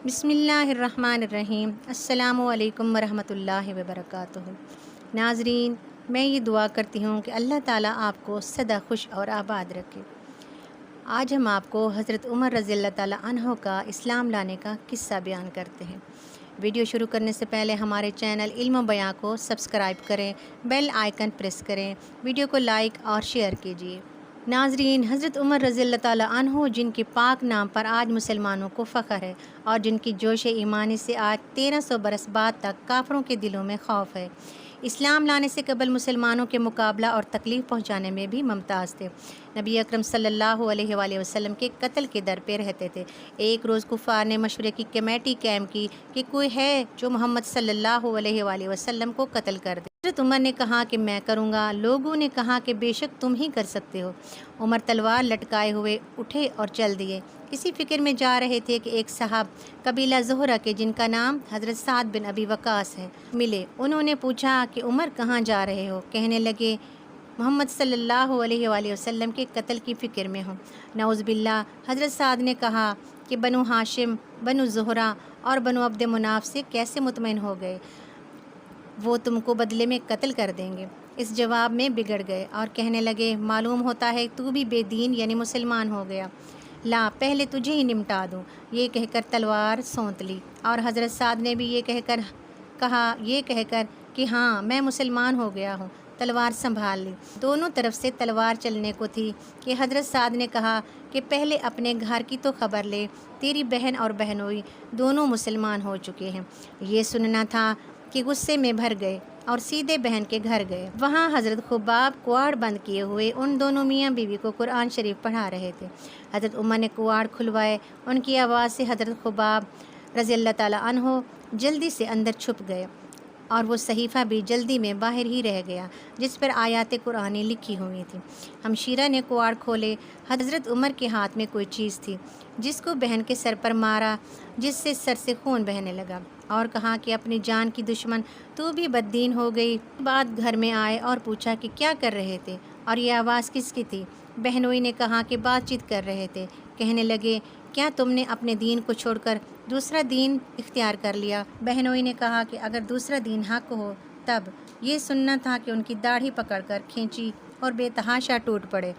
बिस्मिल्लाहिर्रहमानिर्रहीम। अस्सलामुअलैकुम वरहमतुल्लाहि वबरकातुहू। नाज़रीन, मैं ये दुआ करती हूँ कि अल्लाह ताला आपको सदा खुश और आबाद रखे। आज हम आपको हज़रत उमर रज़ी अल्लाह ताला अन्हो का इस्लाम लाने का किस्सा बयान करते हैं। वीडियो शुरू करने से पहले हमारे चैनल इल्म बयां को सब्सक्राइब करें, बेल आइकन प्रेस करें, वीडियो को लाइक और शेयर कीजिए। नाज़रीन, हज़रत उमर रज़ी अल्लाह ताला अन्हो जिनके पाक नाम पर आज मुसलमानों को फ़ख्र है और जिनकी जोश ईमानी से आज 1300 बरस बाद तक काफरों के दिलों में खौफ है, इस्लाम लाने से कबल मुसलमानों के मुकाबला और तकलीफ़ पहुँचाने में भी मुमताज़ थे। नबी अकरम सल्लल्लाहु अलैहि वसल्लम के कत्ल के दर पे रहते थे। एक रोज़ कुफ़ार ने मशवरे की कमेटी कायम की कि कोई है जो मोहम्मद सल्लल्लाहु अलैहि वसल्लम को कत्ल कर दे। हज़रत उमर ने कहा कि मैं करूँगा। लोगों ने कहा कि बेशक तुम ही कर सकते हो। उमर तलवार लटकाए हुए उठे और चल दिए। इसी फिक्र में जा रहे थे कि एक साहब कबीला ज़ोहरा के, जिनका नाम हज़रत साद बिन अबी वक़ास है, मिले। उन्होंने पूछा कि उमर कहाँ जा रहे हो? कहने लगे मोहम्मद सल्लल्लाहु अलैहि वसल्लम के कत्ल की फ़िक्र में हूँ। नऊज़ बिल्लाह। हज़रत साद ने कहा कि बनु हाशिम, बनु ज़ोहरा और बनु अब्द मुनाफ से कैसे मुतमईन हो गए? वो तुमको बदले में कत्ल कर देंगे। इस जवाब में बिगड़ गए और कहने लगे मालूम होता है तू भी बेदीन यानी मुसलमान हो गया। ला पहले तुझे ही निमटा दूँ। ये कहकर तलवार सौंत ली और हज़रत साद ने भी ये कहकर कि हाँ मैं मुसलमान हो गया हूँ, तलवार संभाल ली। दोनों तरफ से तलवार चलने को थी कि हज़रत साद ने कहा कि पहले अपने घर की तो खबर ले, तेरी बहन और बहनोई दोनों मुसलमान हो चुके हैं। ये सुनना था कि गुस्से में भर गए और सीधे बहन के घर गए। वहाँ हज़रत खुबाब कुआड़ बंद किए हुए उन दोनों मियाँ बीवी को कुरान शरीफ पढ़ा रहे थे। हज़रत उमर ने कुआड़ खुलवाए। उनकी आवाज़ से हज़रत खुबाब रज़ी अल्लाह ताला अन्हो जल्दी से अंदर छुप गए और वो सहीफ़ा भी जल्दी में बाहर ही रह गया जिस पर आयात कुरानी लिखी हुई थी। हमशीरा ने कुआड़ खोले। हज़रत उमर के हाथ में कोई चीज़ थी जिसको बहन के सर पर मारा, जिससे सर से खून बहने लगा और कहा कि अपनी जान की दुश्मन तू भी बददीन हो गई। बाद घर में आए और पूछा कि क्या कर रहे थे और ये आवाज़ किसकी थी? बहनोई ने कहा कि बातचीत कर रहे थे। कहने लगे क्या तुमने अपने दीन को छोड़कर दूसरा दीन इख्तियार कर लिया? बहनोई ने कहा कि अगर दूसरा दीन हक हो तब। ये सुनना था कि उनकी दाढ़ी पकड़कर खींची और बेतहाशा टूट पड़े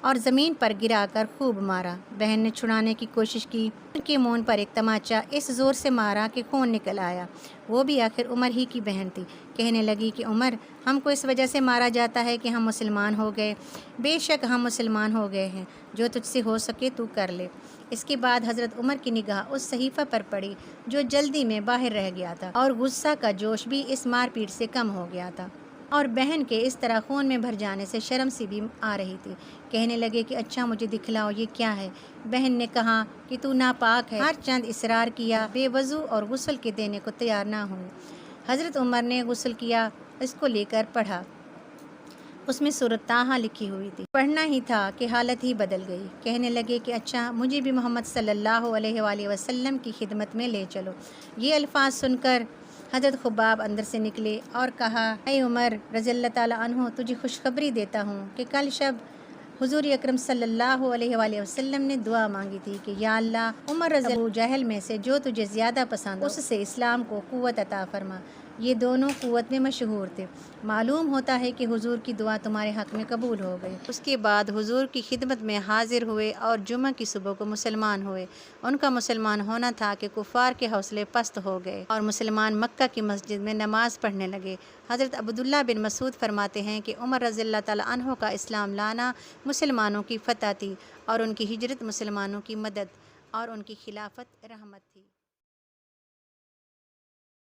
और ज़मीन पर गिराकर खूब मारा। बहन ने छुड़ाने की कोशिश की। उनके मुंह पर एक तमाचा इस ज़ोर से मारा कि खून निकल आया। वो भी आखिर उमर ही की बहन थी। कहने लगी कि उमर, हमको इस वजह से मारा जाता है कि हम मुसलमान हो गए। बेशक हम मुसलमान हो गए हैं, जो तुझसे हो सके तू कर ले। इसके बाद हज़रत उमर की निगाह उस सहीफ़ा पर पड़ी जो जल्दी में बाहर रह गया था और गुस्सा का जोश भी इस मारपीट से कम हो गया था और बहन के इस तरह खून में भर जाने से शर्म सी भी आ रही थी। कहने लगे कि अच्छा मुझे दिखलाओ ये क्या है? बहन ने कहा कि तू नापाक है। हर चंद इसरार किया, बेवज़ू और गुस्ल के देने को तैयार ना हुई। हज़रत उमर ने गुस्ल किया, इसको लेकर पढ़ा। उसमें सूरत ताहा लिखी हुई थी। पढ़ना ही था कि हालत ही बदल गई। कहने लगे कि अच्छा मुझे भी मोहम्मद सल्लल्लाहु अलैहि वसल्लम की खिदमत में ले चलो। ये अल्फाज सुनकर हज़रत खुबाब अंदर से निकले और कहा, ऐ उमर रज़ी अल्लाह ताला अन्हो, तुझे खुशखबरी देता हूँ कि कल शब हुज़ूर अकरम सल्लल्लाहु अलैहि वसल्लम ने दुआ मांगी थी कि या अल्लाह, उमर रज़ी अबू जहल में से जो तुझे ज़्यादा पसंद हो उससे इस्लाम को क़ुव्वत अता फरमा। ये दोनों क़ुव्वत में मशहूर थे। मालूम होता है कि हुज़ूर की दुआ तुम्हारे हक़ में कबूल हो गई। उसके बाद हुज़ूर की खिदमत में हाजिर हुए और जुम्मा की सुबह को मुसलमान हुए। उनका मुसलमान होना था कि कुफ़ार के हौसले पस्त हो गए और मुसलमान मक्का की मस्जिद में नमाज़ पढ़ने लगे। हज़रत अब्दुल्लाह बिन मसूद फरमाते हैं कि उमर रज़ी अल्लाह ताला अन्हो का इस्लाम लाना मुसलमानों की फ़तह थी और उनकी हिजरत मुसलमानों की मदद और उनकी खिलाफत रहमत थी।